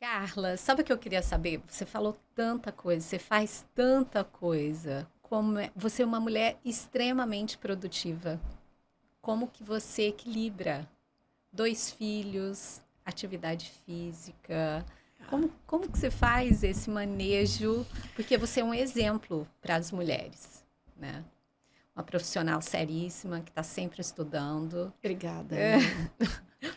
Carla, sabe o que eu queria saber? Você falou tanta coisa, você faz tanta coisa. Você é uma mulher extremamente produtiva. Como que você equilibra 2 filhos, atividade física? Como que você faz esse manejo? Porque você é um exemplo para as mulheres, né? Uma profissional seríssima que está sempre estudando. Obrigada.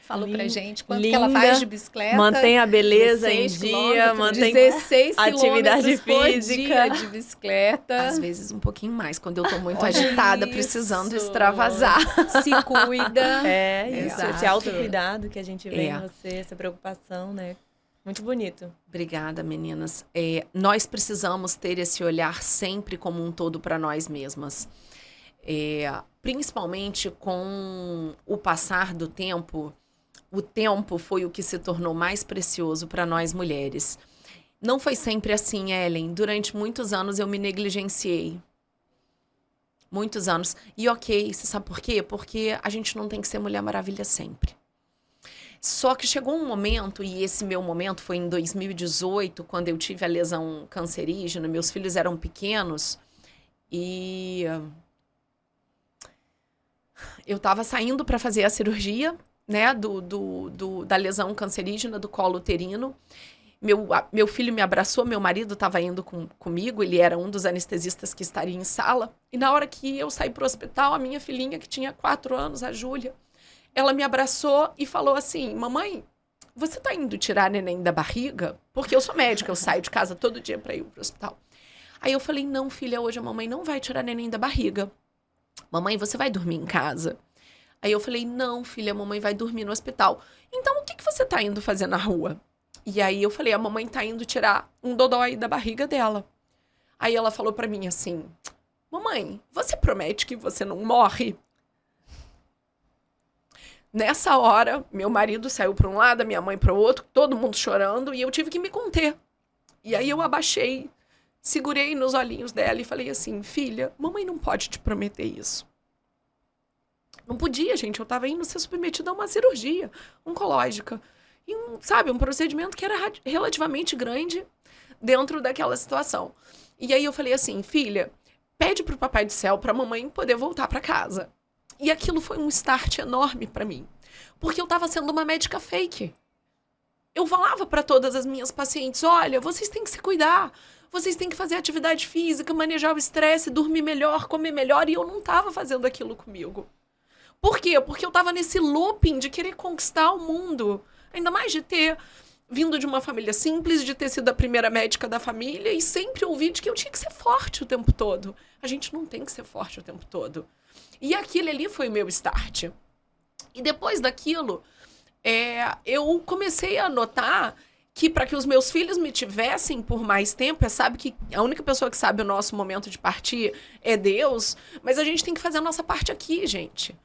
Falou pra gente quanto que Linda, ela faz de bicicleta. mantém a beleza em 16 dia, mantém 16 atividade quilômetros por física. dia de bicicleta. Às vezes um pouquinho mais, quando eu tô muito Olha agitada, isso. precisando extravasar. Se cuida. É, isso, Exato. esse autocuidado que a gente vê É. em você, essa preocupação, né? Muito bonito. Obrigada, meninas. Nós precisamos ter esse olhar sempre como um todo para nós mesmas. Principalmente com o passar do tempo, o tempo foi o que se tornou mais precioso para nós mulheres. Não foi sempre assim, Ellen. Durante muitos anos eu me negligenciei. Muitos anos. E ok, você sabe por quê? Porque a gente não tem que ser Mulher Maravilha sempre. Só que chegou um momento, e esse meu momento foi em 2018, quando eu tive a lesão cancerígena, meus filhos eram pequenos, e eu estava saindo para fazer a cirurgia, né, da lesão cancerígena do colo uterino. Meu filho me abraçou, meu marido estava indo comigo, ele era um dos anestesistas que estaria em sala. E na hora que eu saí para o hospital, a minha filhinha, que tinha 4 anos, a Júlia, ela me abraçou e falou assim: mamãe, você tá indo tirar neném da barriga? Porque eu sou médica, eu saio de casa todo dia para ir pro hospital. Aí eu falei: não, filha, hoje a mamãe não vai tirar neném da barriga. Mamãe, você vai dormir em casa? Aí eu falei: não, filha, a mamãe vai dormir no hospital. Então, o que você tá indo fazer na rua? E aí eu falei: a mamãe tá indo tirar um dodói da barriga dela. Aí ela falou pra mim assim: mamãe, você promete que você não morre? Nessa hora, meu marido saiu para um lado, a minha mãe para o outro, todo mundo chorando, e eu tive que me conter. E aí eu abaixei, segurei nos olhinhos dela e falei assim: filha, mamãe não pode te prometer isso. Não podia, gente, eu estava indo ser submetida a uma cirurgia oncológica. E um procedimento que era relativamente grande dentro daquela situação. E aí eu falei assim: filha, pede pro Papai do Céu pra mamãe poder voltar para casa. E aquilo foi um start enorme para mim, porque eu estava sendo uma médica fake. Eu falava para todas as minhas pacientes: olha, vocês têm que se cuidar, vocês têm que fazer atividade física, manejar o estresse, dormir melhor, comer melhor, e eu não estava fazendo aquilo comigo. Por quê? Porque eu estava nesse looping de querer conquistar o mundo, ainda mais de ter vindo de uma família simples, de ter sido a primeira médica da família e sempre ouvir de que eu tinha que ser forte o tempo todo. A gente não tem que ser forte o tempo todo. E aquilo ali foi o meu start. E depois daquilo, eu comecei a notar que para que os meus filhos me tivessem por mais tempo, sabe que a única pessoa que sabe o nosso momento de partir é Deus, mas a gente tem que fazer a nossa parte aqui, gente.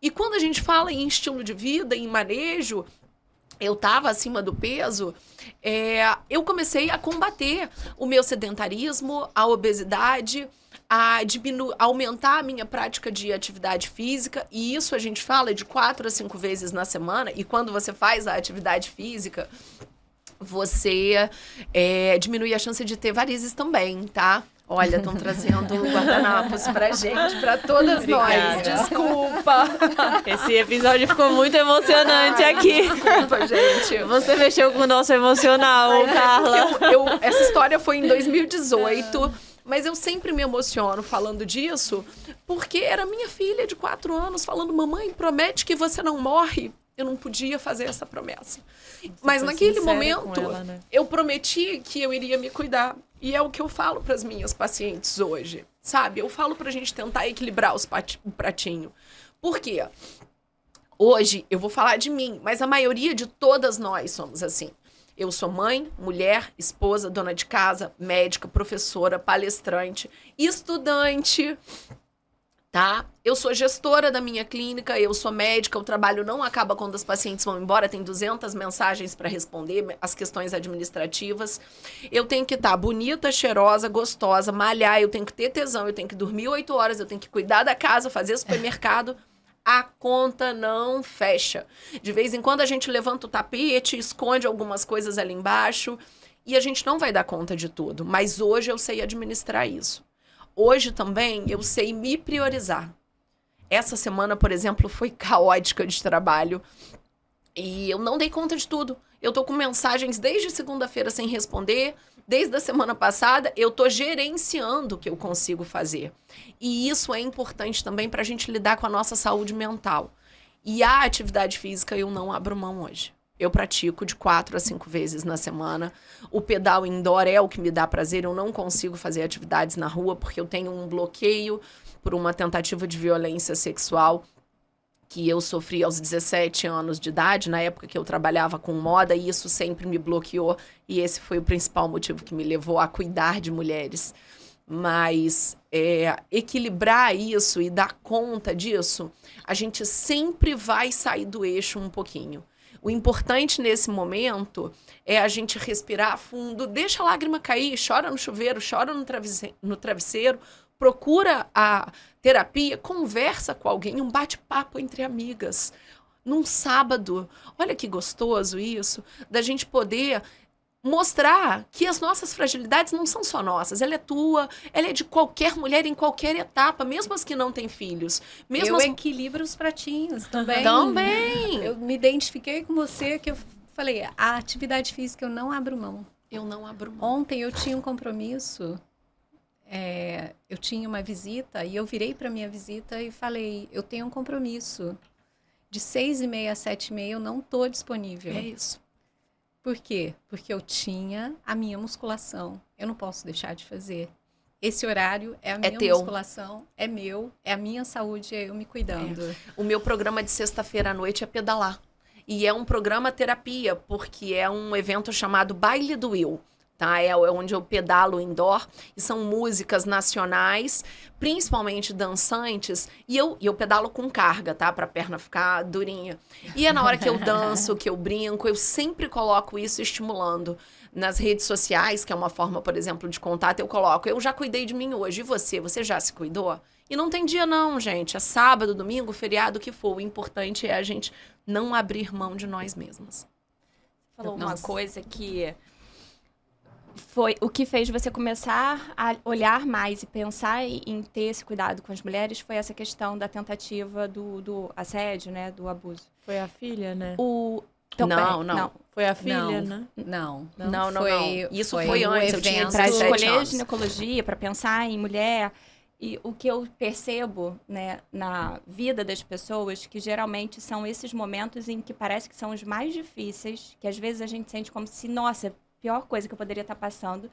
E quando a gente fala em estilo de vida, em manejo, eu estava acima do peso, eu comecei a combater o meu sedentarismo, a obesidade, a aumentar a minha prática de atividade física, e isso a gente fala de 4 a 5 vezes na semana, e quando você faz a atividade física, você diminui a chance de ter varizes também, tá? Olha, estão trazendo guardanapos pra gente, pra todas Obrigada. nós. Desculpa. Esse episódio ficou muito emocionante aqui. Desculpa, gente. Você mexeu com o nosso emocional, Carla. Essa história foi em 2018, mas eu sempre me emociono falando disso, porque era minha filha de 4 anos falando: mamãe, promete que você não morre. Eu não podia fazer essa promessa. Mas naquele momento, ela, né? eu prometi que eu iria me cuidar. E é o que eu falo para as minhas pacientes hoje, sabe? Eu falo pra gente tentar equilibrar o pratinho. Por quê? Hoje eu vou falar de mim, mas a maioria de todas nós somos assim. Eu sou mãe, mulher, esposa, dona de casa, médica, professora, palestrante, estudante, tá? Eu sou gestora da minha clínica, eu sou médica, o trabalho não acaba quando as pacientes vão embora, tem 200 mensagens para responder, as questões administrativas. Eu tenho que estar bonita, cheirosa, gostosa, malhar, eu tenho que ter tesão, eu tenho que dormir 8 horas, eu tenho que cuidar da casa, fazer supermercado. a conta não fecha. De vez em quando a gente levanta o tapete, esconde algumas coisas ali embaixo e a gente não vai dar conta de tudo. Mas hoje eu sei administrar isso. Hoje também eu sei me priorizar. Essa semana, por exemplo, foi caótica de trabalho e eu não dei conta de tudo. Eu tô com mensagens desde segunda-feira sem responder. Desde a semana passada, eu tô gerenciando o que eu consigo fazer. E isso é importante também para a gente lidar com a nossa saúde mental. E a atividade física eu não abro mão hoje. Eu pratico de 4 a 5 vezes na semana. O pedal indoor é o que me dá prazer. Eu não consigo fazer atividades na rua porque eu tenho um bloqueio por uma tentativa de violência sexual que eu sofri aos 17 anos de idade, na época que eu trabalhava com moda, e isso sempre me bloqueou, e esse foi o principal motivo que me levou a cuidar de mulheres. Mas equilibrar isso e dar conta disso, a gente sempre vai sair do eixo um pouquinho. O importante nesse momento é a gente respirar fundo, deixa a lágrima cair, chora no chuveiro, chora no travesseiro, procura a terapia, conversa com alguém, um bate-papo entre amigas. Num sábado, olha que gostoso isso, da gente poder mostrar que as nossas fragilidades não são só nossas. Ela é tua, ela é de qualquer mulher em qualquer etapa, mesmo as que não têm filhos. Mesmo eu equilibro os pratinhos também. Também! Eu me identifiquei com você, que eu falei, a atividade física eu não abro mão. Eu não abro mão. Ontem eu tinha um compromisso, eu tinha uma visita e eu virei para minha visita e falei, eu tenho um compromisso. De 6h30 a 7h30 eu não estou disponível. É isso. Por quê? Porque eu tinha a minha musculação. Eu não posso deixar de fazer. Esse horário é a minha musculação, é meu, é a minha saúde, é eu me cuidando. O meu programa de sexta-feira à noite é pedalar. E é um programa terapia, porque é um evento chamado Baile do Will. Tá? É onde eu pedalo indoor, e são músicas nacionais, principalmente dançantes, e eu pedalo com carga, tá? Pra perna ficar durinha. E é na hora que eu danço, que eu brinco, eu sempre coloco isso estimulando. Nas redes sociais, que é uma forma, por exemplo, de contato, eu coloco, eu já cuidei de mim hoje, e você? Você já se cuidou? E não tem dia não, gente, é sábado, domingo, feriado, o que for. O importante é a gente não abrir mão de nós mesmas. Falou uma coisa que foi o que fez você começar a olhar mais e pensar em ter esse cuidado com as mulheres, foi essa questão da tentativa do assédio, né, do abuso. Foi a filha, né? Não. Foi a filha, né? Não. Isso foi antes, eu tinha para 17 escolher anos. ginecologia, para pensar em mulher. E o que eu percebo, né, na vida das pessoas, que geralmente são esses momentos em que parece que são os mais difíceis, que às vezes a gente sente como se, nossa, pior coisa que eu poderia estar passando.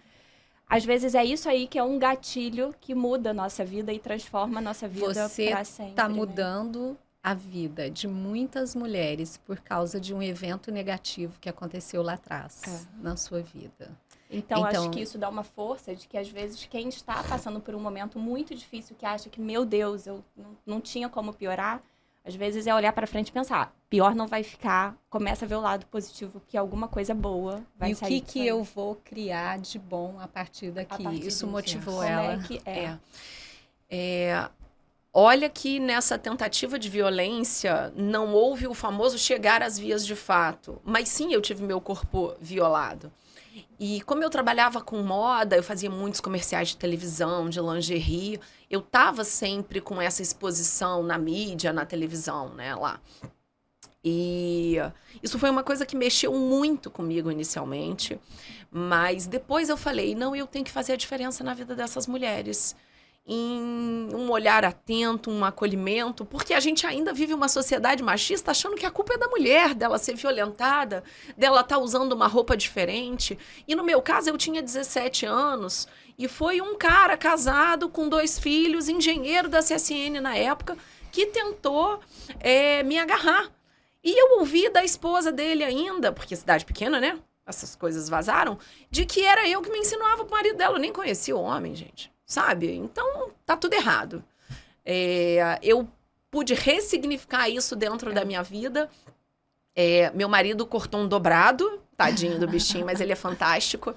Às vezes é isso aí que é um gatilho que muda a nossa vida e transforma a nossa vida para sempre. Você está mudando a vida de muitas mulheres por causa de um evento negativo que aconteceu lá atrás na sua vida. Então, acho que isso dá uma força de que, às vezes, quem está passando por um momento muito difícil, que acha que, meu Deus, eu não tinha como piorar, às vezes é olhar para frente e pensar, pior não vai ficar, começa a ver o lado positivo, que alguma coisa boa vai sair. E o que eu vou criar de bom a partir daqui? Isso motivou ela. Olha que nessa tentativa de violência não houve o famoso chegar às vias de fato, mas sim eu tive meu corpo violado. E como eu trabalhava com moda, eu fazia muitos comerciais de televisão, de lingerie, eu estava sempre com essa exposição na mídia, na televisão, né, lá. E isso foi uma coisa que mexeu muito comigo inicialmente, mas depois eu falei, não, eu tenho que fazer a diferença na vida dessas mulheres. Em um olhar atento, um acolhimento, porque a gente ainda vive uma sociedade machista achando que a culpa é da mulher, dela ser violentada, dela estar usando uma roupa diferente. E no meu caso, eu tinha 17 anos e foi um cara casado com 2 filhos, engenheiro da CSN na época, que tentou me agarrar. E eu ouvi da esposa dele ainda, porque cidade pequena, né? Essas coisas vazaram, de que era eu que me insinuava pro marido dela. Eu nem conhecia o homem, gente. Sabe? Então, tá tudo errado. Eu pude ressignificar isso dentro da minha vida Meu marido cortou um dobrado, tadinho do bichinho, mas ele é fantástico.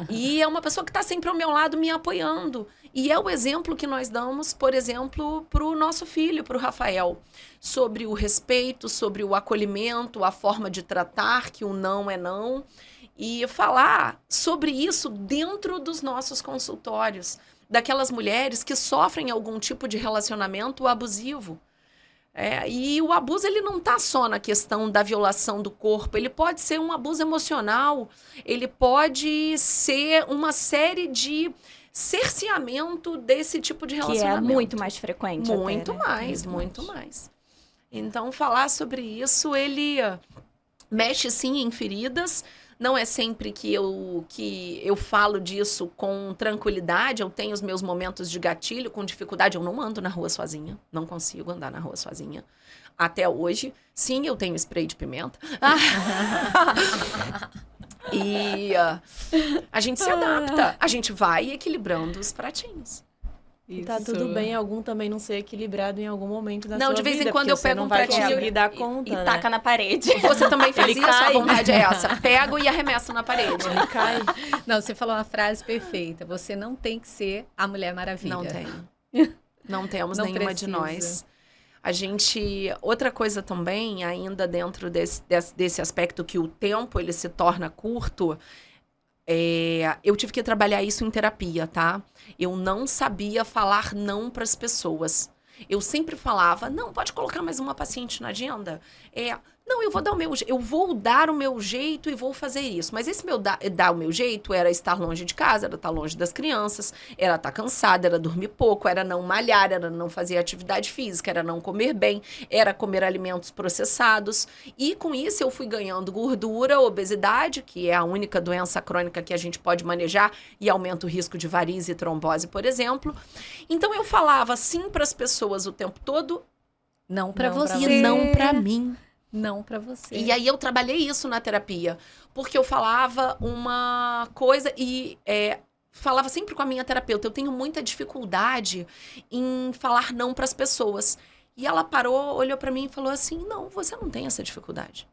E é uma pessoa que está sempre ao meu lado me apoiando. E é o exemplo que nós damos, por exemplo, para o nosso filho, para o Rafael, sobre o respeito, sobre o acolhimento, a forma de tratar, que o não é não, e falar sobre isso dentro dos nossos consultórios, daquelas mulheres que sofrem algum tipo de relacionamento abusivo. E o abuso, ele não está só na questão da violação do corpo, ele pode ser um abuso emocional, ele pode ser uma série de cerceamento desse tipo de relacionamento. Que é muito mais frequente. Muito até, né? mais, muito mais. Então, falar sobre isso, ele mexe sim em feridas. Não é sempre que eu falo disso com tranquilidade. Eu tenho os meus momentos de gatilho, com dificuldade. Eu não ando na rua sozinha. Não consigo andar na rua sozinha. Até hoje. Sim, eu tenho spray de pimenta. E a gente se adapta. A gente vai equilibrando os pratinhos. E tá tudo bem algum também não ser equilibrado em algum momento da Não, sua de vez vida, em quando porque eu você pego não um vai pratinho conseguir dar conta, E né? taca na parede. Você também faz Ele isso? A cai. vontade é essa. Pego e arremesso na parede. Ele cai. Não, você falou uma frase perfeita. Você não tem que ser a Mulher Maravilha. Não tem. Não temos Não nenhuma precisa. de nós. A gente... Outra coisa também, ainda dentro desse aspecto que o tempo ele se torna curto, eu tive que trabalhar isso em terapia, tá? Eu não sabia falar não para as pessoas. Eu sempre falava, não, pode colocar mais uma paciente na agenda? Não, eu vou dar o meu jeito e vou fazer isso. Mas esse dar o meu jeito era estar longe de casa, era estar longe das crianças, era estar cansada, era dormir pouco, era não malhar, era não fazer atividade física, era não comer bem, era comer alimentos processados. E com isso eu fui ganhando gordura, obesidade, que é a única doença crônica que a gente pode manejar e aumenta o risco de varize e trombose, por exemplo. Então eu falava sim para as pessoas o tempo todo. Não para Não pra você. E não para mim. Não para você. E aí eu trabalhei isso na terapia, porque eu falava uma coisa e falava sempre com a minha terapeuta, eu tenho muita dificuldade em falar não para as pessoas. E ela parou, olhou para mim e falou assim, não, você não tem essa dificuldade.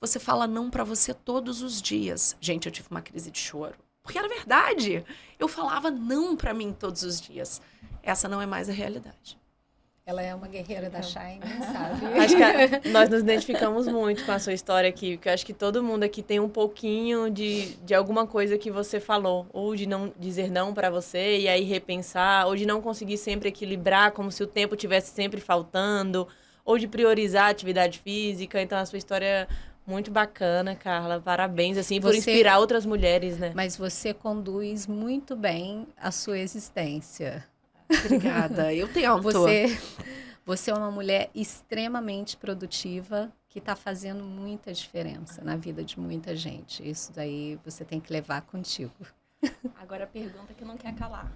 Você fala não para você todos os dias. Gente, eu tive uma crise de choro, porque era verdade. Eu falava não para mim todos os dias. Essa não é mais a realidade. Ela é uma guerreira da Shine, sabe? Acho que nós nos identificamos muito com a sua história aqui, porque eu acho que todo mundo aqui tem um pouquinho de alguma coisa que você falou, ou de não dizer não para você e aí repensar, ou de não conseguir sempre equilibrar como se o tempo tivesse sempre faltando, ou de priorizar a atividade física. Então a sua história é muito bacana, Carla. Parabéns assim por inspirar outras mulheres, né? Mas você conduz muito bem a sua existência. Obrigada, eu tento. Você é uma mulher extremamente produtiva que está fazendo muita diferença na vida de muita gente. Isso daí você tem que levar contigo. Agora a pergunta que não quer calar.